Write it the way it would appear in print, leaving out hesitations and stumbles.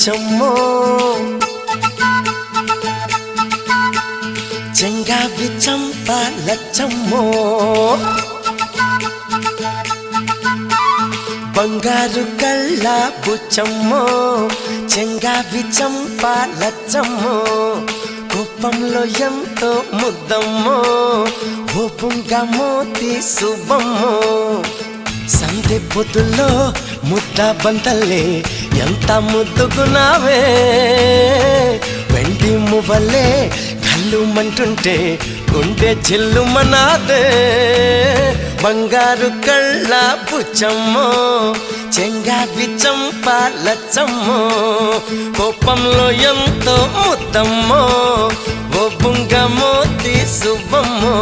బుచ్చమ్మో చెంగావి చంప లచ్చమ్మో బంగారు కళ్ళ బుచ్చమ్మో చెంగావి చంప లచ్చమ్మో కోపంలో ఎంతో ముద్దమ్మో ఓపుంగా మోతి శుభమ్మో సంధి పొద్దుల్లో ముద్ద బంతల్లే ఎంత ముద్దుకున్నావే వెండి మువ్వలే కళ్ళు మంటుంటే గుండె చిల్లుమనాదే బంగారు కళ్ళ బుచ్చమ్మో చెంగావి చంప లచ్చమ్మో కోపంలో ఎంతో ముద్దమ్మో ఓ బుంగ మోతి శుభమ్మో